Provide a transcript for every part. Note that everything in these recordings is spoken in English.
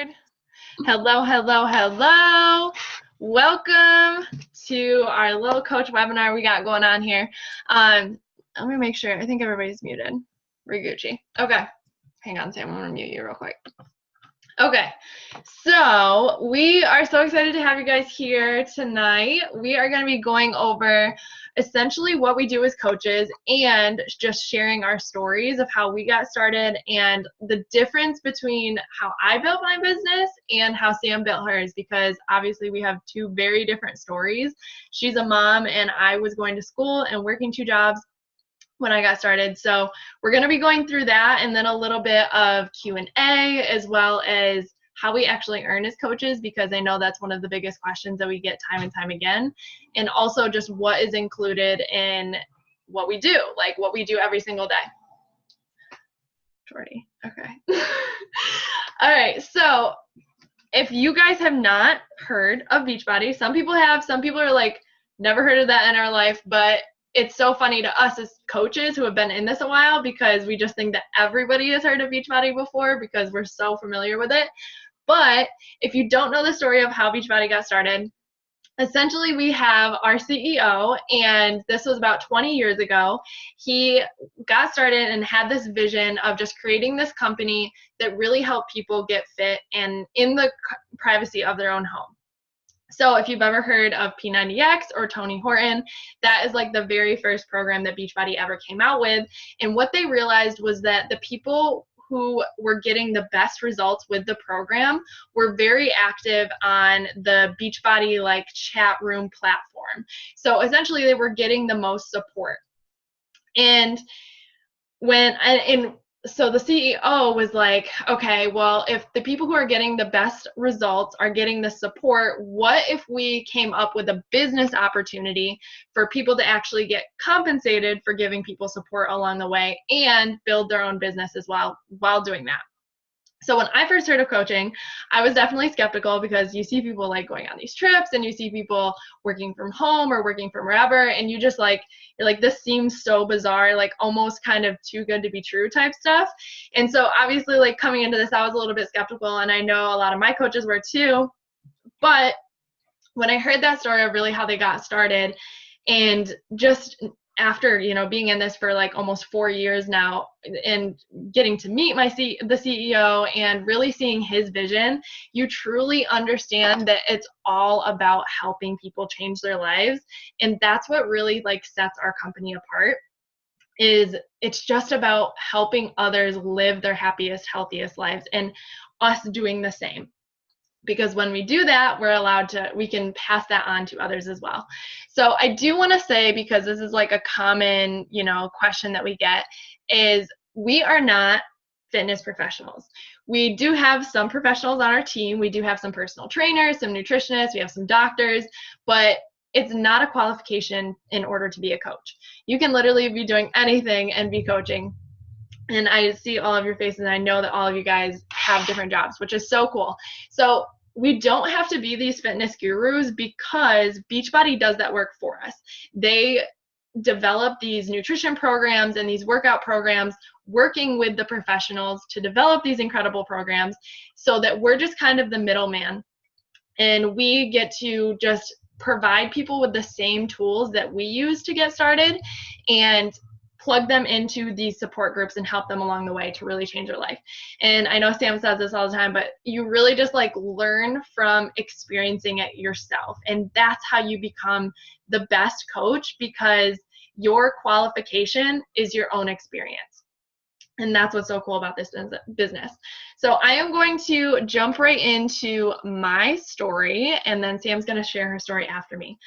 record. Hello, hello, hello. Welcome to our little coach webinar we got going on here. Let me make sure. I think everybody's muted. We're Gucci. Okay. Hang on, Sam. I'm going to mute you real quick. Okay, so we are so excited to have you guys here tonight. We are going to be going over essentially what we do as coaches and just sharing our stories of how we got started and the difference between how I built my business and how Sam built hers, because obviously we have two very different stories. She's a mom and I was going to school and working two jobs when I got started. So we're going to be going through that, and then a little bit of Q&A, as well as how we actually earn as coaches, because I know that's one of the biggest questions that we get time and time again. And also just what is included in what we do, like what we do every single day. Shorty. Okay. All right. So if you guys have not heard of Beachbody, some people have, some people are like, never heard of that in our life, but it's so funny to us as coaches who have been in this a while, because we just think that everybody has heard of Beachbody before because we're so familiar with it. But if you don't know the story of how Beachbody got started, essentially we have our CEO, and this was about 20 years ago. He got started and had this vision of just creating this company that really helped people get fit and in the privacy of their own home. So if you've ever heard of P90X or Tony Horton, that is like the very first program that Beachbody ever came out with. And what they realized was that the people who were getting the best results with the program were very active on the Beachbody like chat room platform. So essentially they were getting the most support. And so the CEO was like, okay, well, if the people who are getting the best results are getting the support, what if we came up with a business opportunity for people to actually get compensated for giving people support along the way and build their own business as well while doing that? So when I first heard of coaching, I was definitely skeptical, because you see people like going on these trips and you see people working from home or working from wherever, and you're like, this seems so bizarre, like almost kind of too good to be true type stuff. And so obviously, like, coming into this, I was a little bit skeptical, and I know a lot of my coaches were too. But when I heard that story of really how they got started, and just after, being in this for like almost 4 years now and getting to meet the CEO and really seeing his vision, you truly understand that it's all about helping people change their lives. And that's what really like sets our company apart, is it's just about helping others live their happiest, healthiest lives, and us doing the same. Because when we do that, we can pass that on to others as well. So I do want to say, because this is like a common, question that we get, is we are not fitness professionals. We do have some professionals on our team. We do have some personal trainers, some nutritionists, we have some doctors, but it's not a qualification in order to be a coach. You can literally be doing anything and be coaching. And I see all of your faces, and I know that all of you guys have different jobs, which is so cool. So we don't have to be these fitness gurus, because Beachbody does that work for us. They develop these nutrition programs and these workout programs, working with the professionals to develop these incredible programs, so that we're just kind of the middleman. And we get to just provide people with the same tools that we use to get started, and plug them into these support groups and help them along the way to really change their life. And I know Sam says this all the time, but you really just like learn from experiencing it yourself. And that's how you become the best coach, because your qualification is your own experience. And that's what's so cool about this business. So I am going to jump right into my story, and then Sam's going to share her story after me.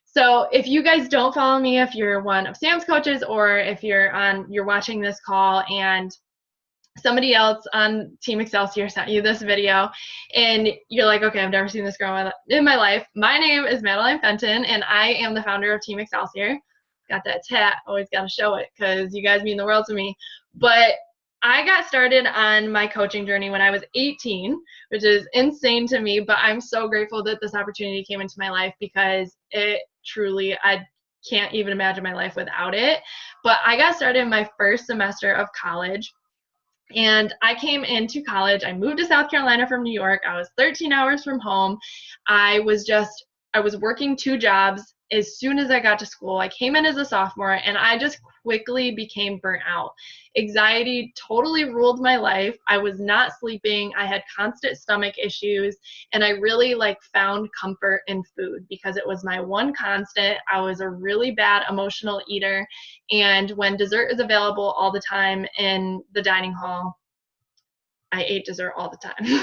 So if you guys don't follow me, if you're one of Sam's coaches, or if you're watching this call and somebody else on Team Excelsior sent you this video and you're like, okay, I've never seen this girl in my life. My name is Madeline Fenton, and I am the founder of Team Excelsior. Got that tat, always got to show it, because you guys mean the world to me. But I got started on my coaching journey when I was 18, which is insane to me, but I'm so grateful that this opportunity came into my life, because it truly, I can't even imagine my life without it. But I got started in my first semester of college, And I came into college. I moved to South Carolina from New York. I was 13 hours from home. I was working 2 jobs as soon as I got to school. I came in as a sophomore and I just quickly became burnt out. Anxiety totally ruled my life. I was not sleeping. I had constant stomach issues, and I really found comfort in food because it was my one constant. I was a really bad emotional eater, and when dessert is available all the time in the dining hall, I ate dessert all the time.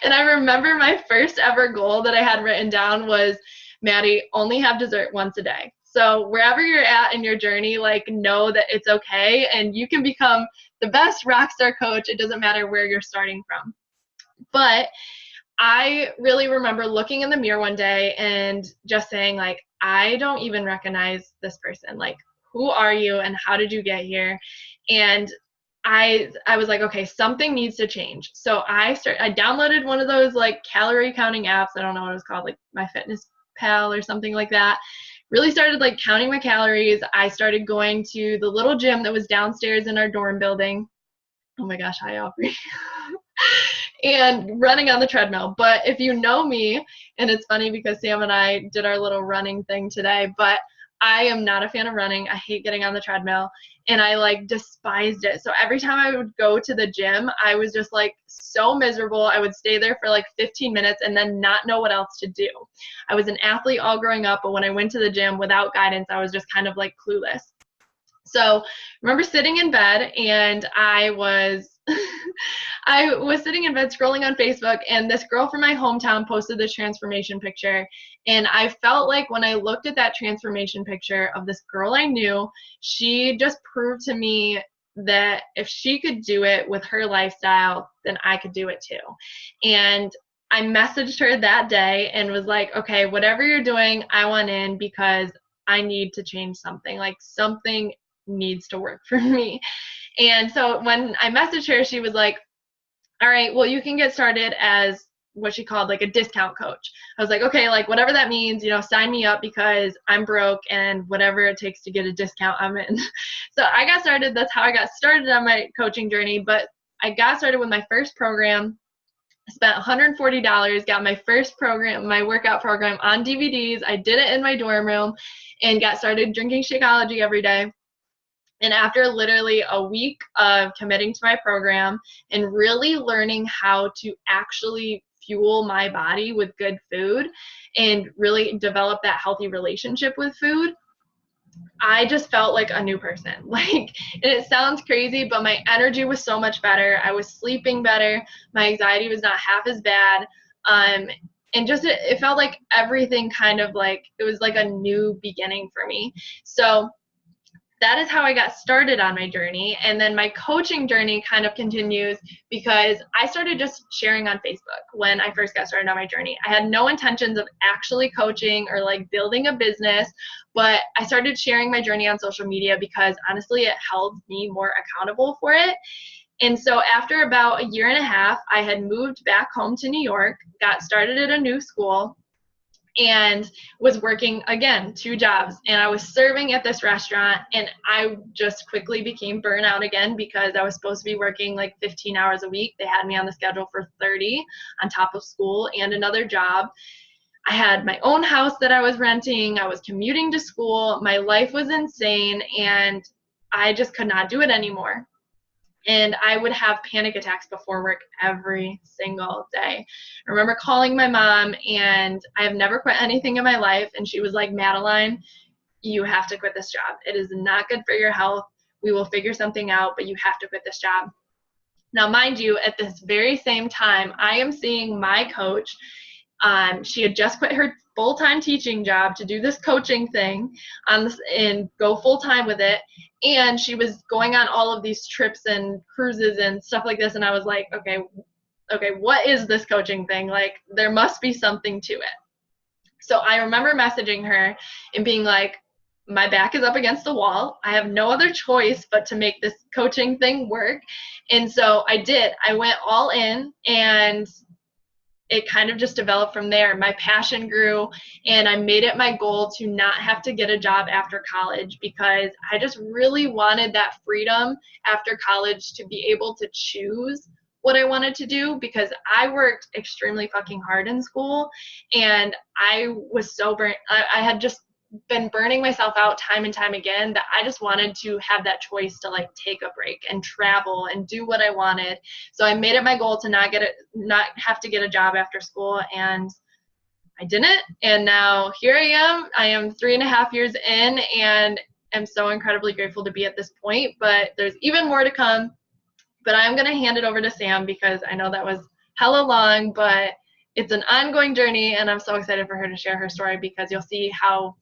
And I remember my first ever goal that I had written down was, Maddie, only have dessert once a day. So wherever you're at in your journey, know that it's okay and you can become the best rock star coach. It doesn't matter where you're starting from. But I really remember looking in the mirror one day and just saying, I don't even recognize this person. Who are you and how did you get here? And I was like, okay, something needs to change. So I downloaded one of those calorie counting apps. I don't know what it was called, like MyFitnessPal or something like that. Really started counting my calories. I started going to the little gym that was downstairs in our dorm building. Oh my gosh, hi Aubrey. And running on the treadmill. But if you know me, and it's funny because Sam and I did our little running thing today, but I am not a fan of running. I hate getting on the treadmill, and I despised it. So every time I would go to the gym, I was just so miserable. I would stay there for 15 minutes and then not know what else to do. I was an athlete all growing up, but when I went to the gym without guidance, I was just kind of clueless. So I remember sitting in bed, and I was sitting in bed scrolling on Facebook, and this girl from my hometown posted this transformation picture. And I felt like when I looked at that transformation picture of this girl I knew, she just proved to me that if she could do it with her lifestyle, then I could do it too. And I messaged her that day and was like, okay, whatever you're doing, I want in because I need to change something. Something needs to work for me. And so when I messaged her, she was like, all right, well, you can get started as what she called a discount coach. I was like, okay, whatever that means, sign me up because I'm broke and whatever it takes to get a discount, I'm in. So I got started. That's how I got started on my coaching journey. But I got started with my first program. I spent $140, got my first program, my workout program on DVDs. I did it in my dorm room and got started drinking Shakeology every day. And after literally a week of committing to my program and really learning how to actually fuel my body with good food and really develop that healthy relationship with food, I just felt like a new person. And it sounds crazy, but my energy was so much better. I was sleeping better. My anxiety was not half as bad. And just it felt like everything kind of it was like a new beginning for me. So that is how I got started on my journey. And then my coaching journey kind of continues because I started just sharing on Facebook when I first got started on my journey. I had no intentions of actually coaching or building a business, but I started sharing my journey on social media because honestly, it held me more accountable for it. And so after about a year and a half, I had moved back home to New York, got started at a new school, and was working again 2 jobs, and I was serving at this restaurant, and I just quickly became burnout again because I was supposed to be working 15 hours a week. They had me on the schedule for 30 on top of school and another job. I had my own house that I was renting. I was commuting to school. My life was insane, and I just could not do it anymore. And I would have panic attacks before work every single day. I remember calling my mom, and I have never quit anything in my life. And she was like, Madeline, you have to quit this job. It is not good for your health. We will figure something out, but you have to quit this job. Now, mind you, at this very same time, I am seeing my coach. She had just quit her full-time teaching job to do this coaching thing and go full-time with it. And she was going on all of these trips and cruises and stuff like this. And I was like, okay, what is this coaching thing? There must be something to it. So I remember messaging her and being like, my back is up against the wall. I have no other choice but to make this coaching thing work. And so I did. I went all in, and it kind of just developed from there. My passion grew, and I made it my goal to not have to get a job after college, because I just really wanted that freedom after college to be able to choose what I wanted to do, because I worked extremely fucking hard in school, and I was so burnt. I had just been burning myself out time and time again, that I just wanted to have that choice to like take a break and travel and do what I wanted. So I made it my goal to not have to get a job after school, and I didn't. And now here I am. I am 3.5 years in, and I'm so incredibly grateful to be at this point. But there's even more to come. But I'm going to hand it over to Sam, because I know that was hella long, but it's an ongoing journey, and I'm so excited for her to share her story, because you'll see how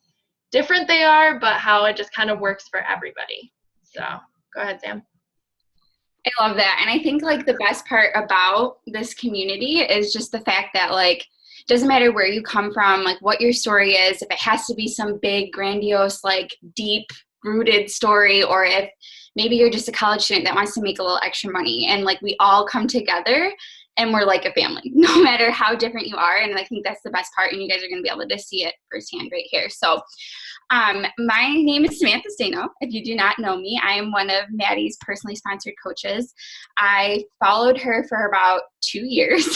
different they are, but how it just kind of works for everybody. So go ahead, Sam. I love that. And I think like the best part about this community is just the fact that like, doesn't matter where you come from, like what your story is, if it has to be some big, grandiose, like deep rooted story, or if maybe you're just a college student that wants to make a little extra money, and like we all come together and we're like a family, no matter how different you are. And I think that's the best part, and you guys are going to be able to see it firsthand right here. So my name is Samantha Stano. If you do not know me, I am one of Maddie's personally sponsored coaches. I followed her for about 2 years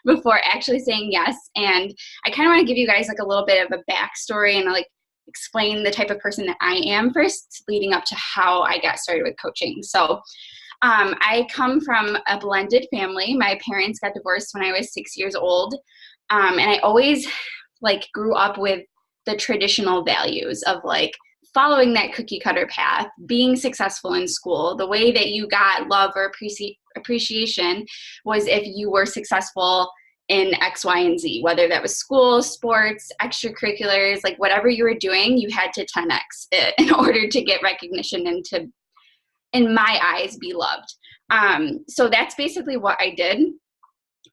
before actually saying yes. And I kind of want to give you guys like a little bit of a backstory and like explain the type of person that I am first, leading up to how I got started with coaching. So I come from a blended family. My parents got divorced when I was 6 years old. And I always like grew up with the traditional values of like following that cookie cutter path, being successful in school. The way that you got love or appreciation was if you were successful in X, Y, and Z, whether that was school, sports, extracurriculars, like whatever you were doing, you had to 10X it in order to get recognition and to, in my eyes, be loved. So that's basically what I did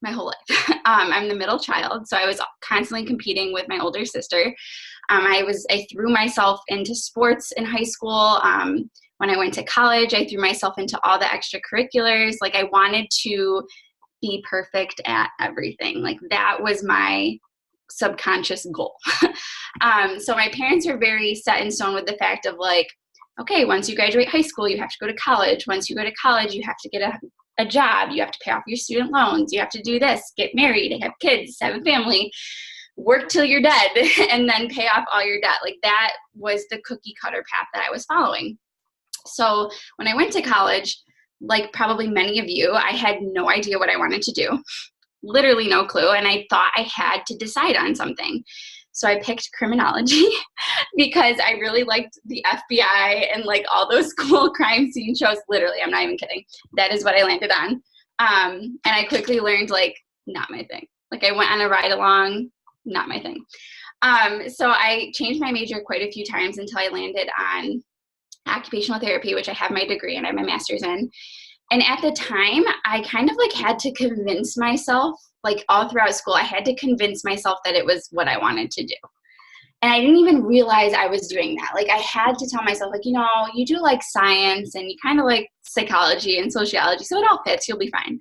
my whole life. I'm the middle child, so I was constantly competing with my older sister. I threw myself into sports in high school. When I went to college, I threw myself into all the extracurriculars. Like I wanted to be perfect at everything. Like that was my subconscious goal. So my parents were very set in stone with the fact of like, okay, once you graduate high school, you have to go to college. Once you go to college, you have to get a job, you have to pay off your student loans, you have to do this, get married, have kids, have a family, work till you're dead, and then pay off all your debt. Like that was the cookie cutter path that I was following. So when I went to college, like probably many of you, I had no idea what I wanted to do, literally no clue, and I thought I had to decide on something. So I picked criminology because I really liked the FBI and like all those cool crime scene shows. Literally, I'm not even kidding. That is what I landed on. And I quickly learned like, not my thing. Like I went on a ride along, not my thing. So I changed my major quite a few times until I landed on occupational therapy, which I have my degree and I have my master's in. And at the time, I kind of like had to convince myself, like all throughout school, I had to convince myself that it was what I wanted to do. And I didn't even realize I was doing that. Like I had to tell myself, like, you know, you do like science and you kind of like psychology and sociology, so it all fits, you'll be fine.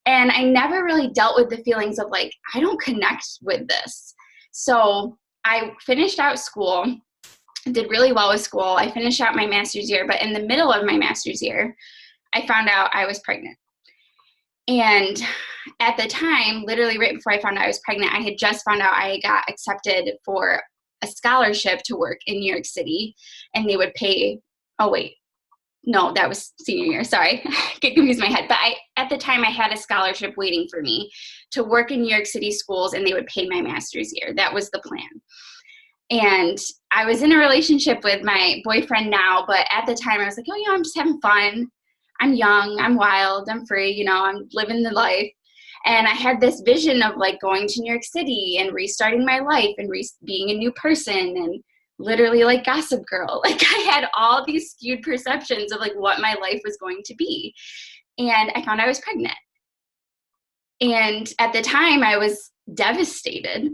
And I never really dealt with the feelings of like, I don't connect with this. So I finished out school, did really well with school. I finished out my master's year, but in the middle of my master's year, I found out I was pregnant. And at the time, literally right before I found out I was pregnant, I had just found out I got accepted for a scholarship to work in New York City, and they would pay, oh wait, no, that was senior year, sorry, get confused in my head. But at the time I had a scholarship waiting for me to work in New York City schools, and they would pay my master's year. That was the plan. And I was in a relationship with my boyfriend now, but at the time I was like, oh yeah, I'm just having fun. I'm young, I'm wild, I'm free, you know, I'm living the life. And I had this vision of like going to New York City and restarting my life and being a new person and literally like Gossip Girl. Like I had all these skewed perceptions of like what my life was going to be. And I found I was pregnant. And at the time I was devastated.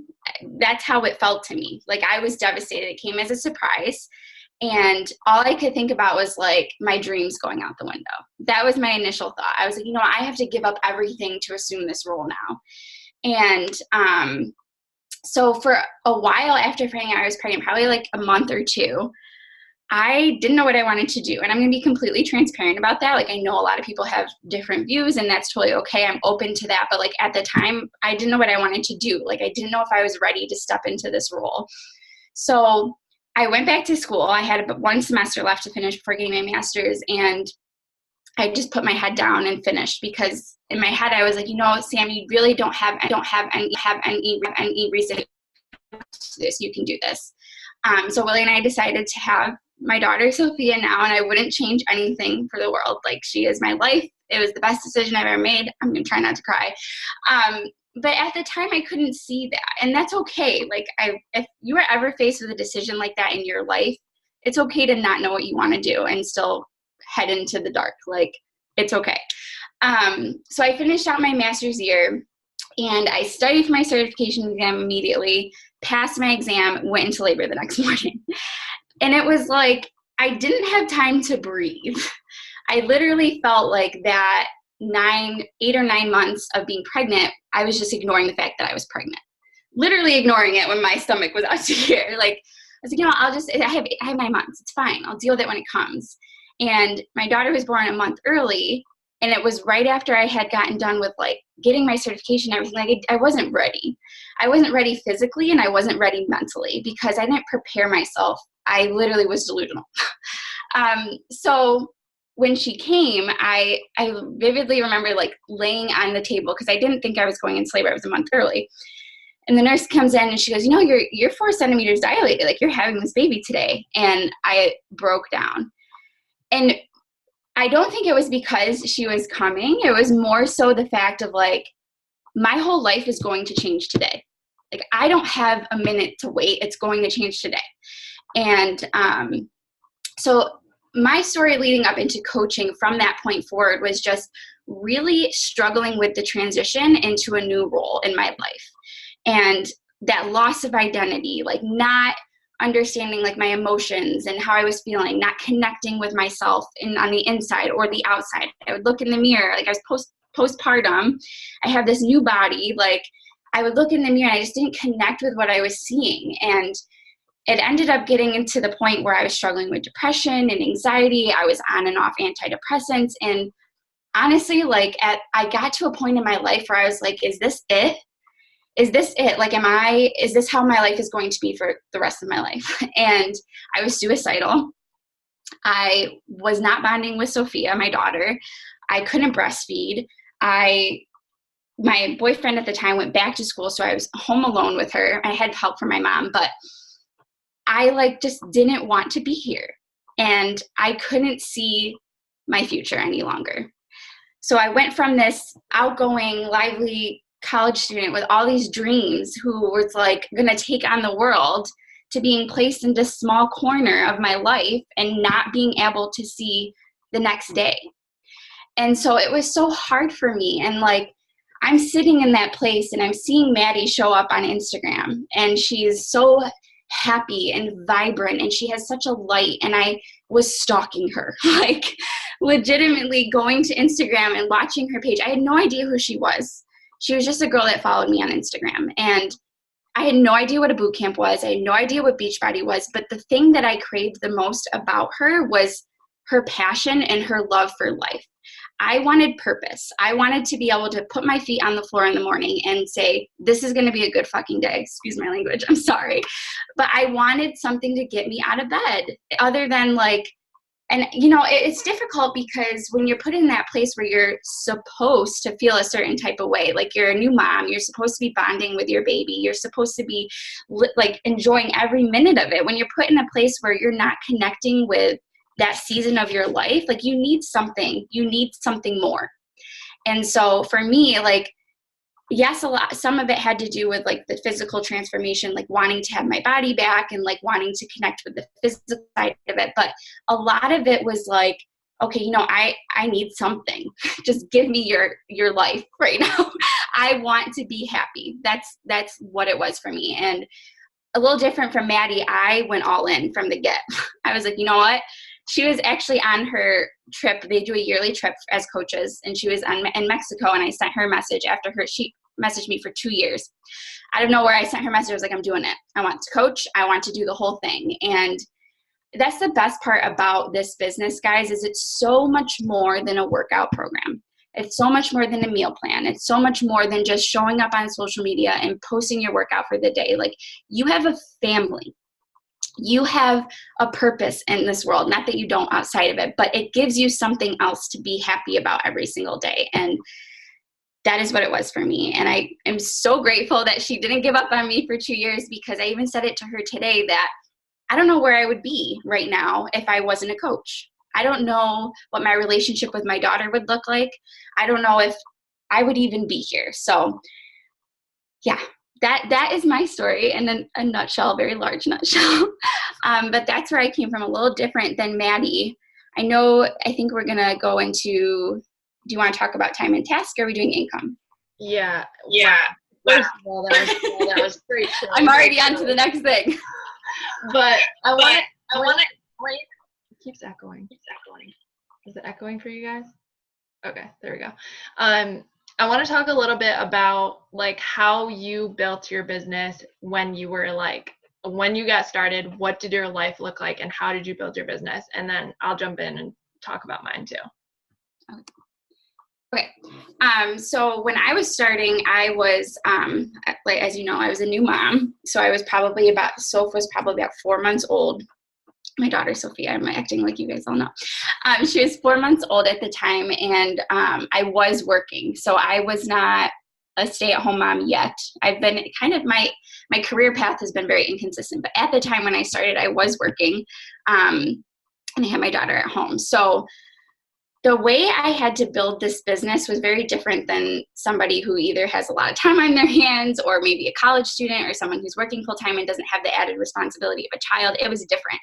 That's how it felt to me. Like I was devastated. It came as a surprise. And all I could think about was like my dreams going out the window. That was my initial thought. I was like, you know, I have to give up everything to assume this role now. And so for a while after finding out I was pregnant, probably like a month or two, I didn't know what I wanted to do. And I'm going to be completely transparent about that. Like, I know a lot of people have different views, and that's totally okay. I'm open to that. But like at the time, I didn't know what I wanted to do. Like, I didn't know if I was ready to step into this role. So I went back to school. I had about 1 semester left to finish before getting my master's. And I just put my head down and finished, because in my head, I was like, Sam, you really don't have any reason to do this. You can do this. So Willie and I decided to have my daughter Sophia now, and I wouldn't change anything for the world. Like, she is my life. It was the best decision I've ever made. I'm going to try not to cry. But at the time, I couldn't see that. And that's okay. Like, if you are ever faced with a decision like that in your life, it's okay to not know what you want to do and still head into the dark. Like, it's okay. So I finished out my master's year, and I studied for my certification exam immediately, passed my exam, went into labor the next morning. And it was like, I didn't have time to breathe. I literally felt like that 8 or 9 months of being pregnant, I was just ignoring the fact that I was pregnant. Literally ignoring it when my stomach was out to here. Like, I was like, I have 9 months. It's fine. I'll deal with it when it comes. And my daughter was born a month early. And it was right after I had gotten done with like getting my certification and everything. Like, I wasn't ready. I wasn't ready physically, and I wasn't ready mentally, because I didn't prepare myself. I literally was delusional. So when she came, I vividly remember like laying on the table, because I didn't think I was going into labor. I was a month early. And the nurse comes in and she goes, you're 4 centimeters dilated. Like, you're having this baby today. And I broke down. And I don't think it was because she was coming. It was more so the fact of like, my whole life is going to change today. Like, I don't have a minute to wait. It's going to change today. And so my story leading up into coaching from that point forward was just really struggling with the transition into a new role in my life. And that loss of identity, like not understanding like my emotions and how I was feeling, not connecting with myself on the inside or the outside. I would look in the mirror, like I was postpartum. I have this new body. Like, I would look in the mirror and I just didn't connect with what I was seeing. And it ended up getting into the point where I was struggling with depression and anxiety. I was on and off antidepressants. And honestly, like I got to a point in my life where I was like, is this it? Is this it? Like, is this how my life is going to be for the rest of my life? And I was suicidal. I was not bonding with Sophia, my daughter. I couldn't breastfeed. My boyfriend at the time went back to school, so I was home alone with her. I had help from my mom, but I like just didn't want to be here. And I couldn't see my future any longer. So I went from this outgoing, lively college student with all these dreams who was like going to take on the world to being placed in this small corner of my life and not being able to see the next day. And so it was so hard for me. And like, I'm sitting in that place and I'm seeing Maddie show up on Instagram, and she's so happy and vibrant and she has such a light, and I was stalking her, like legitimately going to Instagram and watching her page. I had no idea who she was. She was just a girl that followed me on Instagram, and I had no idea what a boot camp was. I had no idea what Beachbody was, but the thing that I craved the most about her was her passion and her love for life. I wanted purpose. I wanted to be able to put my feet on the floor in the morning and say, this is going to be a good fucking day. Excuse my language. I'm sorry. But I wanted something to get me out of bed other than like, and you know, it's difficult because when you're put in that place where you're supposed to feel a certain type of way, like you're a new mom, you're supposed to be bonding with your baby, you're supposed to be like enjoying every minute of it. When you're put in a place where you're not connecting with that season of your life, like you need something more. And so for me, like, yes, some of it had to do with like the physical transformation, like wanting to have my body back and like wanting to connect with the physical side of it. But a lot of it was like, okay, you know, I need something. Just give me your life right now. I want to be happy. That's what it was for me. And a little different from Maddie, I went all in from the get. I was like, you know what? She was actually on her trip. They do a yearly trip as coaches, and she was in Mexico, and I sent her a message after messaged me for 2 years. Out of nowhere, I sent her a message. I was like, I'm doing it. I want to coach. I want to do the whole thing. And that's the best part about this business, guys, is it's so much more than a workout program. It's so much more than a meal plan. It's so much more than just showing up on social media and posting your workout for the day. Like, you have a family. You have a purpose in this world. Not that you don't outside of it, but it gives you something else to be happy about every single day. And that is what it was for me. And I am so grateful that she didn't give up on me for 2 years, because I even said it to her today that I don't know where I would be right now if I wasn't a coach. I don't know what my relationship with my daughter would look like. I don't know if I would even be here. So yeah, that is my story in a nutshell, a very large nutshell. But that's where I came from, a little different than Maddie. I think we're going to go into, do you want to talk about time and task, or are we doing income? Yeah. First of all, that was great. I'm already on to the next thing. But I want to. It keeps echoing. Is it echoing for you guys? Okay, there we go. I want to talk a little bit about like how you built your business when you got started. What did your life look like, and how did you build your business? And then I'll jump in and talk about mine too. Okay. So when I was starting, I was, like, as you know, I was a new mom. So I was Soph was probably about 4 months old. My daughter, Sophia, I'm acting like you guys all know. She was 4 months old at the time, and I was working. So I was not a stay-at-home mom yet. I've been kind of, my career path has been very inconsistent. But at the time when I started, I was working, and I had my daughter at home. So the way I had to build this business was very different than somebody who either has a lot of time on their hands, or maybe a college student, or someone who's working full time and doesn't have the added responsibility of a child. It was different.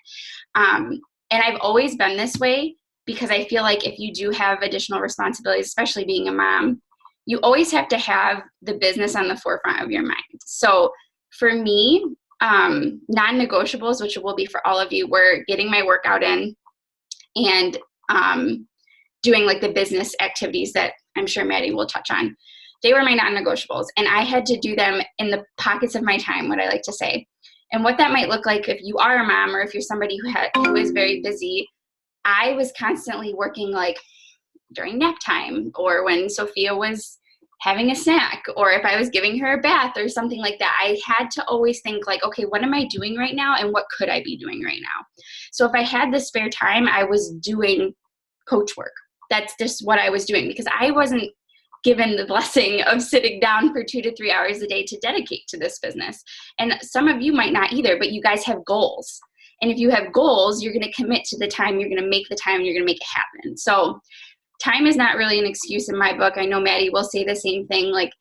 And I've always been this way, because I feel like if you do have additional responsibilities, especially being a mom, you always have to have the business on the forefront of your mind. So for me, non-negotiables, which will be for all of you, were getting my workout in and doing like the business activities that I'm sure Maddie will touch on. They were my non-negotiables, and I had to do them in the pockets of my time, what I like to say. And what that might look like if you are a mom, or if you're somebody who is very busy. I was constantly working like during nap time, or when Sophia was having a snack, or if I was giving her a bath or something like that. I had to always think like, okay, what am I doing right now, and what could I be doing right now? So if I had the spare time, I was doing coach work. That's just what I was doing, because I wasn't given the blessing of sitting down for 2 to 3 hours a day to dedicate to this business. And some of you might not either, but you guys have goals. And if you have goals, you're going to commit to the time, you're going to make the time, you're going to make it happen. So time is not really an excuse in my book. I know Maddie will say the same thing. Like,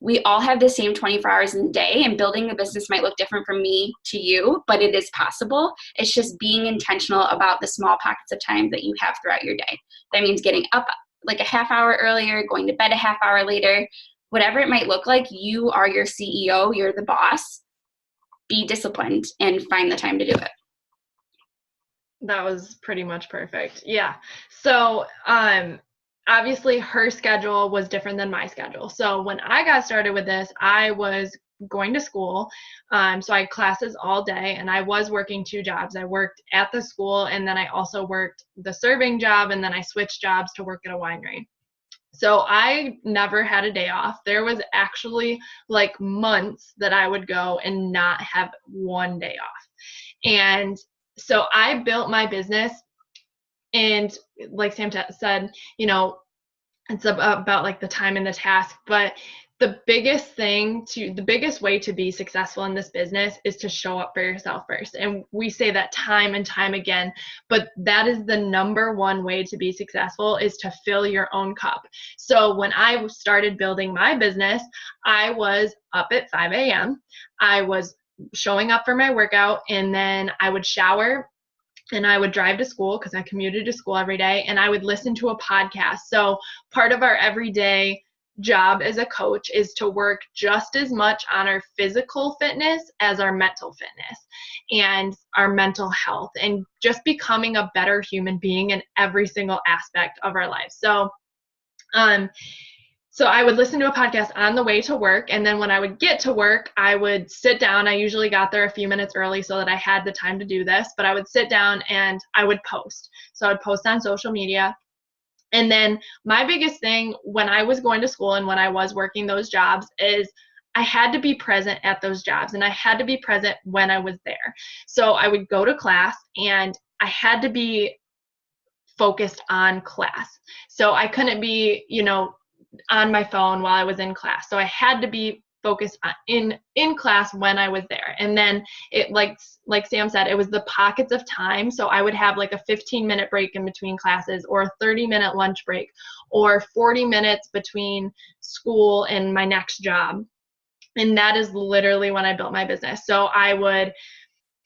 we all have the same 24 hours in a day, and building a business might look different from me to you, but it is possible. It's just being intentional about the small pockets of time that you have throughout your day. That means getting up like a half hour earlier, going to bed a half hour later, whatever it might look like. You are your CEO, you're the boss. Be disciplined and find the time to do it. That was pretty much perfect. Yeah. So, obviously her schedule was different than my schedule. So when I got started with this, I was going to school. So I had classes all day, and I was working 2 jobs. I worked at the school, and then I also worked the serving job, and then I switched jobs to work at a winery. So I never had a day off. There was actually like months that I would go and not have one day off. And so I built my business, and like Sam said, you know, it's about like the time and the task, but the biggest way to be successful in this business is to show up for yourself first. And we say that time and time again, but that is the number one way to be successful, is to fill your own cup. So when I started building my business, I was up at 5 a.m. I was showing up for my workout, and then I would shower, and I would drive to school, because I commuted to school every day, and I would listen to a podcast. So part of our everyday job as a coach is to work just as much on our physical fitness as our mental fitness and our mental health, and just becoming a better human being in every single aspect of our life. So So I would listen to a podcast on the way to work. And then when I would get to work, I would sit down. I usually got there a few minutes early so that I had the time to do this, but I would sit down and I would post. So I would post on social media. And then my biggest thing when I was going to school and when I was working those jobs is I had to be present at those jobs, and I had to be present when I was there. So I would go to class and I had to be focused on class. So I couldn't be, on my phone while I was in class. So I had to be focused on, in class when I was there. And then it like Sam said, it was the pockets of time. So I would have like a 15-minute break in between classes, or a 30-minute lunch break, or 40 minutes between school and my next job. And that is literally when I built my business. So I would,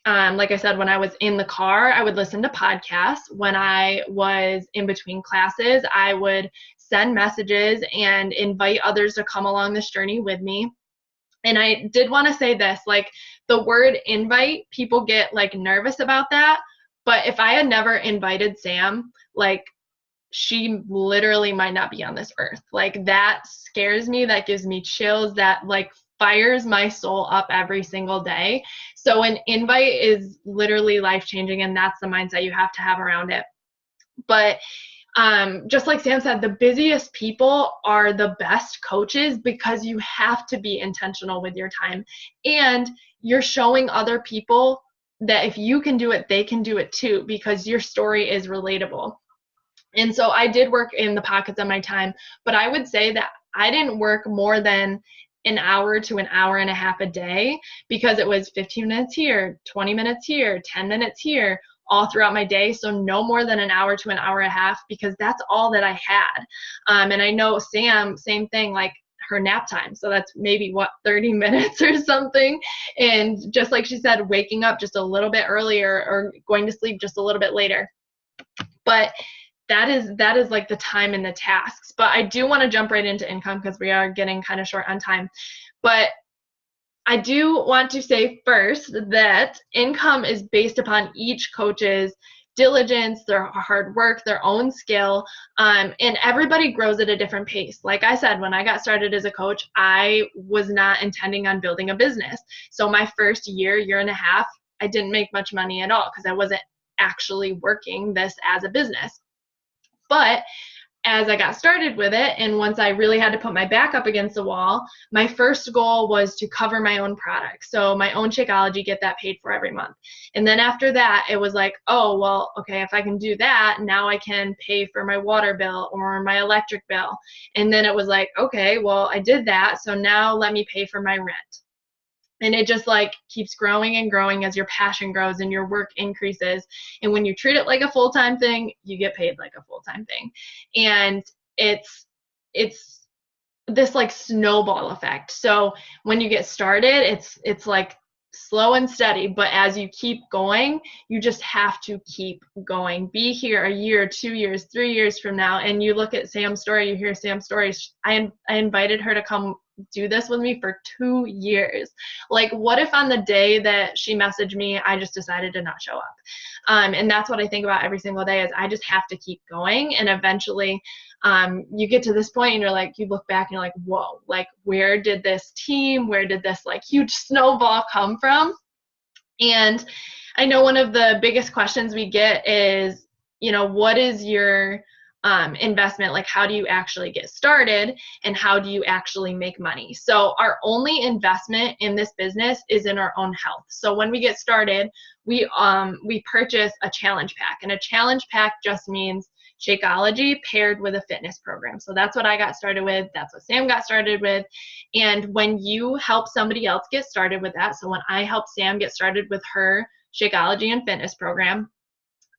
like I said, when I was in the car, I would listen to podcasts. When I was in between classes, I would send messages and invite others to come along this journey with me. And I did want to say this, like the word invite, people get like nervous about that. But if I had never invited Sam, like she literally might not be on this earth. Like that scares me. That gives me chills. That like fires my soul up every single day. So an invite is literally life-changing, and that's the mindset you have to have around it. But just like Sam said, the busiest people are the best coaches, because you have to be intentional with your time, and you're showing other people that if you can do it, they can do it too, because your story is relatable. And so I did work in the pockets of my time, but I would say that I didn't work more than an hour to an hour and a half a day, because it was 15 minutes here, 20 minutes here, 10 minutes here, all throughout my day. So no more than an hour to an hour and a half, because that's all that I had. And I know Sam, same thing, like her nap time. So that's maybe 30 minutes or something. And just like she said, waking up just a little bit earlier or going to sleep just a little bit later. But that is like the time and the tasks. But I do want to jump right into income, because we are getting kind of short on time. But I do want to say first that income is based upon each coach's diligence, their hard work, their own skill, and everybody grows at a different pace. Like I said, when I got started as a coach, I was not intending on building a business. So my first year and a half, I didn't make much money at all, because I wasn't actually working this as a business. But as I got started with it, and once I really had to put my back up against the wall, my first goal was to cover my own product. So my own Shakeology, get that paid for every month. And then after that, it was like, oh, well, okay, if I can do that, now I can pay for my water bill or my electric bill. And then it was like, okay, well, I did that, so now let me pay for my rent. And it just like keeps growing and growing as your passion grows and your work increases. And when you treat it like a full-time thing, you get paid like a full-time thing. And it's this like snowball effect. So when you get started, it's like slow and steady, but as you keep going, you just have to keep going. Be here a year, 2 years, 3 years from now, and you look at Sam's story, you hear Sam's stories. I invited her to come do this with me for 2 years. Like, what if on the day that she messaged me, I just decided to not show up? And that's what I think about every single day, is I just have to keep going. And eventually you get to this point and you're like, you look back and you're like, whoa, like where did this like huge snowball come from? And I know one of the biggest questions we get is, what is your investment? Like, how do you actually get started, and how do you actually make money? So our only investment in this business is in our own health. So when we get started, we purchase a challenge pack, and a challenge pack just means Shakeology paired with a fitness program. So that's what I got started with. That's what Sam got started with. And when you help somebody else get started with that, so when I helped Sam get started with her Shakeology and fitness program,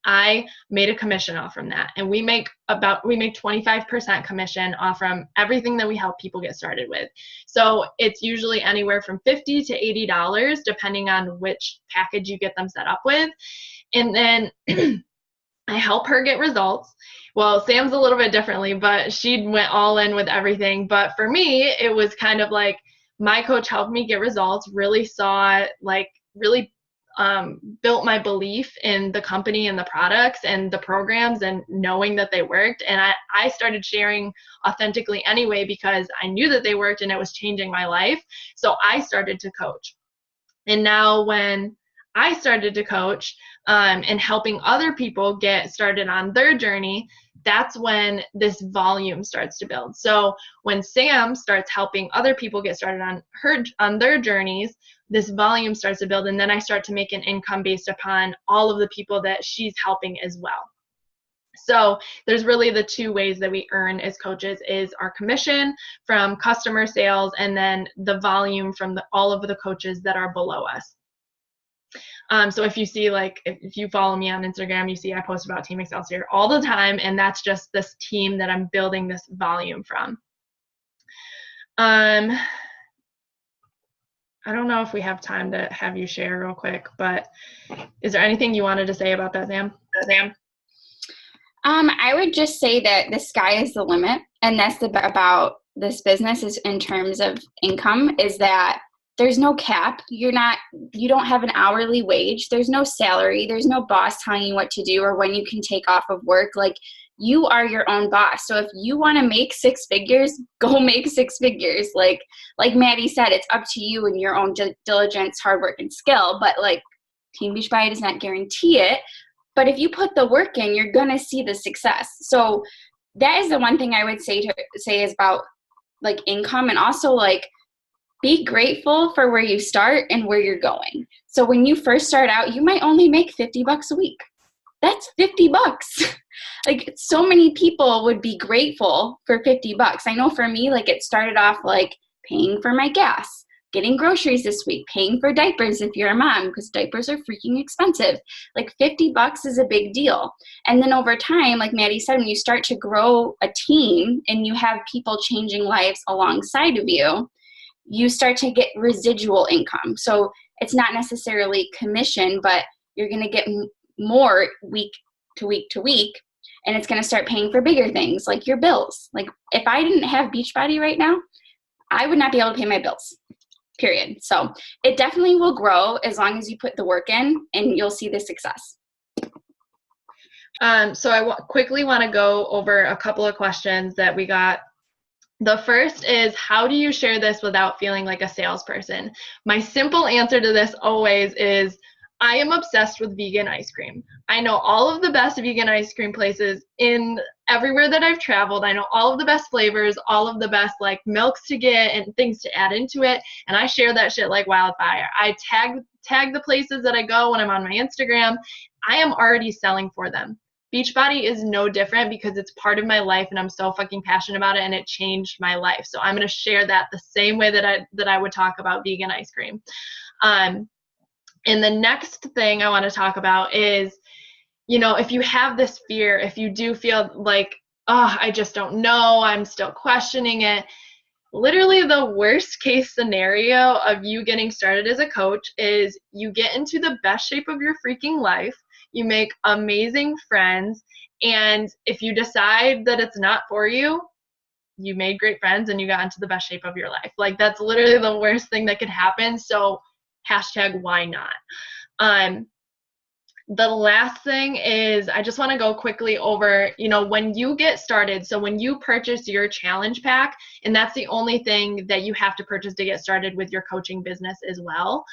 I made a commission off from that. And we make 25% commission off from everything that we help people get started with. So it's usually anywhere from $50 to $80, depending on which package you get them set up with. And then I help her get results. Well, Sam's a little bit differently, but she went all in with everything. But for me, it was kind of like my coach helped me get results, really saw, like, really built my belief in the company and the products and the programs and knowing that they worked. And I started sharing authentically anyway because I knew that they worked and it was changing my life. So I started to coach. And now when I started to coach and helping other people get started on their journey, that's when this volume starts to build. So when Sam starts helping other people get started on their journeys, this volume starts to build, and then I start to make an income based upon all of the people that she's helping as well. So there's really the two ways that we earn as coaches is our commission from customer sales and then the volume from all of the coaches that are below us. So if you see, like, if you follow me on Instagram, you see I post about Team Excelsior all the time, and that's just this team that I'm building this volume from. I don't know if we have time to have you share real quick, but is there anything you wanted to say about that, Sam? I would just say that the sky is the limit, and that's about this business is in terms of income is that there's no cap. You don't have an hourly wage. There's no salary. There's no boss telling you what to do or when you can take off of work. Like, you are your own boss. So if you want to make six figures, go make six figures. Like Maddie said, it's up to you and your own diligence, hard work, and skill. But like, Team Beachbody does not guarantee it. But if you put the work in, you're going to see the success. So that is the one thing I would say is about like income, and also like be grateful for where you start and where you're going. So when you first start out, you might only make $50 a week. That's $50. Like, so many people would be grateful for $50. I know for me, like, it started off like paying for my gas, getting groceries this week, paying for diapers if you're a mom, because diapers are freaking expensive. Like, $50 is a big deal. And then over time, like Maddie said, when you start to grow a team and you have people changing lives alongside of you, you start to get residual income. So it's not necessarily commission, but you're going to get more week to week to week, and it's going to start paying for bigger things like your bills. Like, if I didn't have Beachbody right now, I would not be able to pay my bills, period. So it definitely will grow as long as you put the work in, and you'll see the success. So I quickly want to go over a couple of questions that we got. The first is, how do you share this without feeling like a salesperson? My simple answer to this always is, I am obsessed with vegan ice cream. I know all of the best vegan ice cream places in everywhere that I've traveled. I know all of the best flavors, all of the best like milks to get and things to add into it. And I share that shit like wildfire. I tag the places that I go when I'm on my Instagram. I am already selling for them. Beachbody is no different because it's part of my life and I'm so fucking passionate about it, and it changed my life. So I'm going to share that the same way that I would talk about vegan ice cream. And the next thing I want to talk about is, you know, if you have this fear, if you do feel like, oh, I just don't know, I'm still questioning it, literally the worst case scenario of you getting started as a coach is you get into the best shape of your freaking life. You make amazing friends, and if you decide that it's not for you, you made great friends and you got into the best shape of your life. Like, that's literally the worst thing that could happen. So hashtag why not? The last thing is, I just want to go quickly over, you know, when you get started, so when you purchase your challenge pack, and that's the only thing that you have to purchase to get started with your coaching business as well.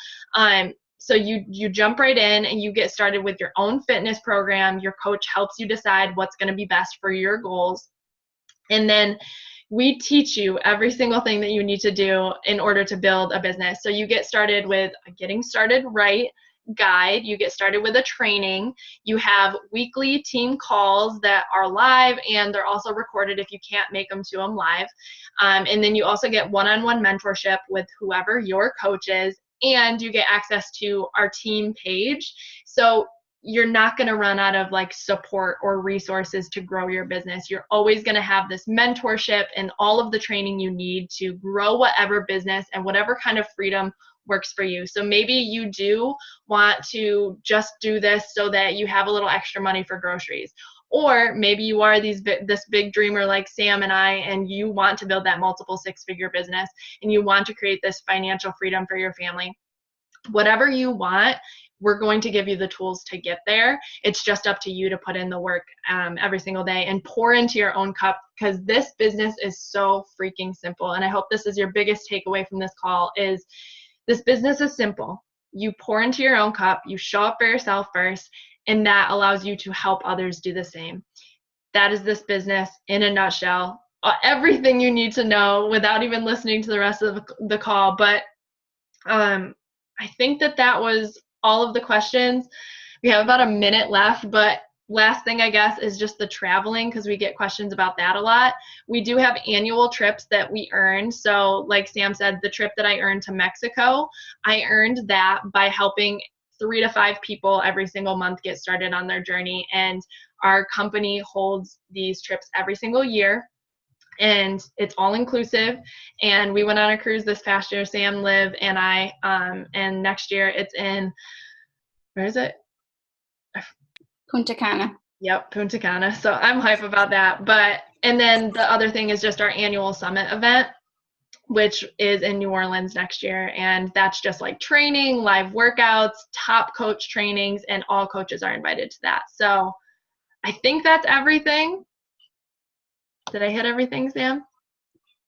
So you jump right in and you get started with your own fitness program. Your coach helps you decide what's going to be best for your goals. And then we teach you every single thing that you need to do in order to build a business. So you get started with a getting started right guide. You get started with a training. You have weekly team calls that are live, and they're also recorded if you can't make them to them live. And then you also get one-on-one mentorship with whoever your coach is, and you get access to our team page. So you're not going to run out of like support or resources to grow your business. You're always going to have this mentorship and all of the training you need to grow whatever business and whatever kind of freedom works for you. So maybe you do want to just do this so that you have a little extra money for groceries. Or maybe you are this big dreamer like Sam and I, and you want to build that multiple six-figure business and you want to create this financial freedom for your family. Whatever you want, we're going to give you the tools to get there. It's just up to you to put in the work every single day and pour into your own cup, because this business is so freaking simple. And I hope this is your biggest takeaway from this call, is this business is simple. You pour into your own cup, you show up for yourself first, and that allows you to help others do the same. That is this business in a nutshell. Everything you need to know without even listening to the rest of the call. But I think that was all of the questions. We have about a minute left, but last thing I guess is just the traveling, because we get questions about that a lot. We do have annual trips that we earn. So like Sam said, the trip that I earned to Mexico, I earned that by helping 3 to 5 people every single month get started on their journey. And our company holds these trips every single year, and it's all inclusive. And we went on a cruise this past year, Sam, Liv, and I, and next year it's in, where is it? Punta Cana. Yep, Punta Cana. So I'm hype about that. And then the other thing is just our annual summit event, which is in New Orleans next year. And that's just like training, live workouts, top coach trainings, and all coaches are invited to that. So I think that's everything. Did I hit everything, Sam?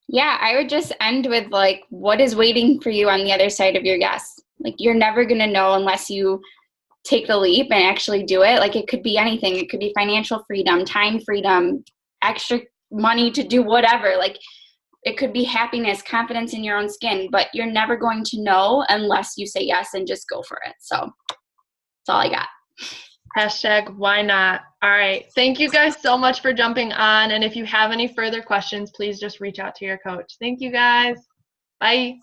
Yeah, I would just end with like, what is waiting for you on the other side of your yes? Like, you're never going to know unless you take the leap and actually do it. Like, it could be anything. It could be financial freedom, time freedom, extra money to do whatever. Like, it could be happiness, confidence in your own skin, but you're never going to know unless you say yes and just go for it. So that's all I got. Hashtag why not? All right. Thank you guys so much for jumping on. And if you have any further questions, please just reach out to your coach. Thank you guys. Bye.